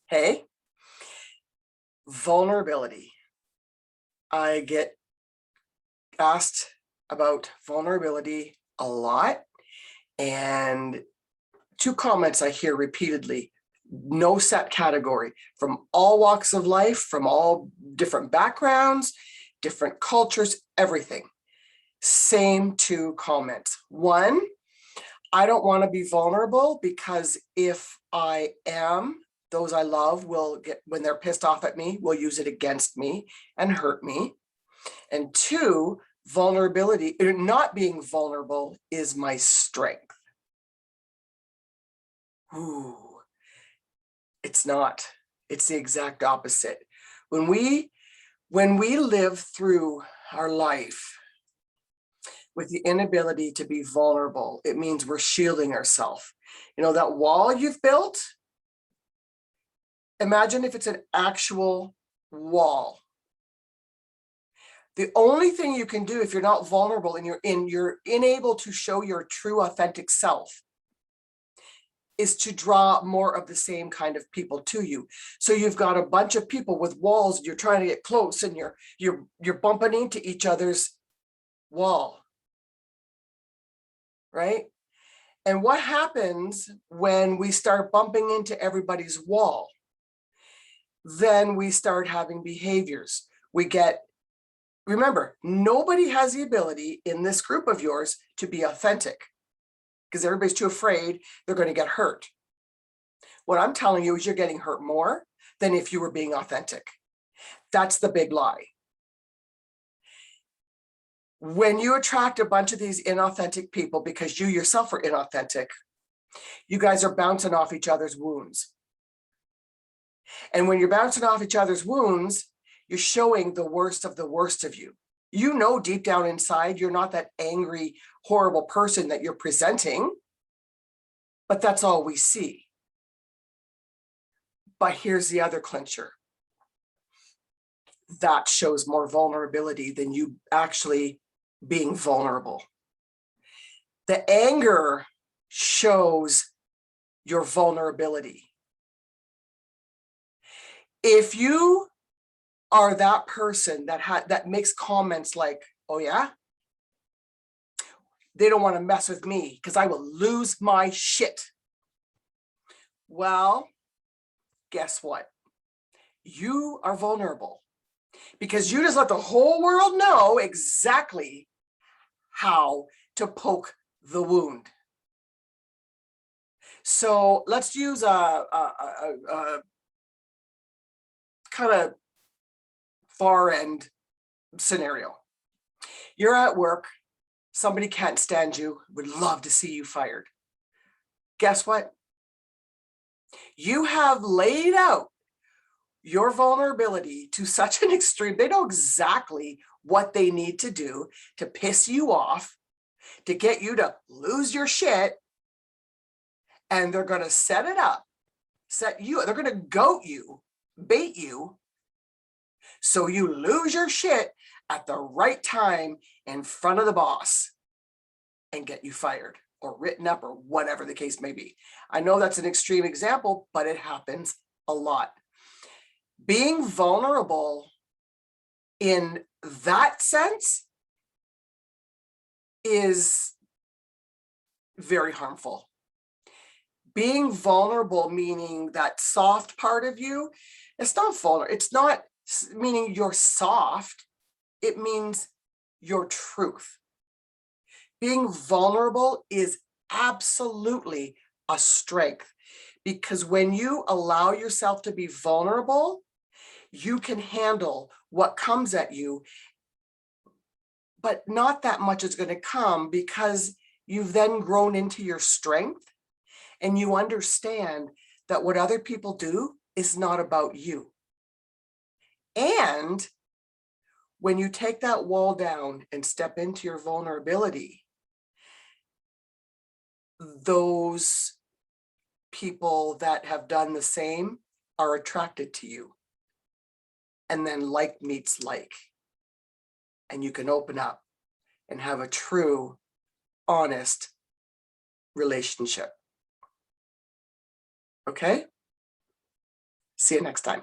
Hey, vulnerability. I get asked about vulnerability a lot, and two comments I hear repeatedly: no set category, from all walks of life, from all different backgrounds, different cultures, everything. Same two comments. One, I don't want to be vulnerable because if I am, those I love will get, when they're pissed off at me, will use it against me and hurt me. And two, vulnerability, not being vulnerable is my strength. Ooh, it's not. It's the exact opposite. When we live through our life with the inability to be vulnerable, it means we're shielding ourselves. You know, that wall you've built, imagine if it's an actual wall. The only thing you can do if you're not vulnerable and you're unable to show your true authentic self is to draw more of the same kind of people to you. So you've got a bunch of people with walls, and you're trying to get close, and you're bumping into each other's wall, right? And what happens when we start bumping into everybody's wall? Then we start having behaviors. Remember, nobody has the ability in this group of yours to be authentic because everybody's too afraid they're going to get hurt. What I'm telling you is you're getting hurt more than if you were being authentic. That's the big lie. When you attract a bunch of these inauthentic people because you yourself are inauthentic, you guys are bouncing off each other's wounds. And when you're bouncing off each other's wounds, you're showing the worst of you. You know, deep down inside, you're not that angry, horrible person that you're presenting, but that's all we see. But here's the other clincher. That shows more vulnerability than you actually being vulnerable. The anger shows your vulnerability. If you are that person that makes comments like, oh yeah, they don't want to mess with me because I will lose my shit. Well, guess what? You are vulnerable because you just let the whole world know exactly how to poke the wound. So let's use a kind of far end scenario. You're at work, somebody can't stand you, would love to see you fired. Guess what? You have laid out your vulnerability to such an extreme. They know exactly what they need to do to piss you off, to get you to lose your shit. And they're going to set it up, they're going to goat you, bait you, so you lose your shit at the right time in front of the boss and get you fired or written up or whatever the case may be. I know that's an extreme example, but it happens a lot. Being vulnerable in that sense is very harmful. Being vulnerable, meaning that soft part of you, it's not vulnerable. It's not meaning you're soft. It means your truth. Being vulnerable is absolutely a strength, because when you allow yourself to be vulnerable, you can handle what comes at you, but not that much is going to come because you've then grown into your strength and you understand that what other people do is not about you. And when you take that wall down and step into your vulnerability, those people that have done the same are attracted to you. And then like meets like. And you can open up and have a true, honest relationship. Okay? See you next time.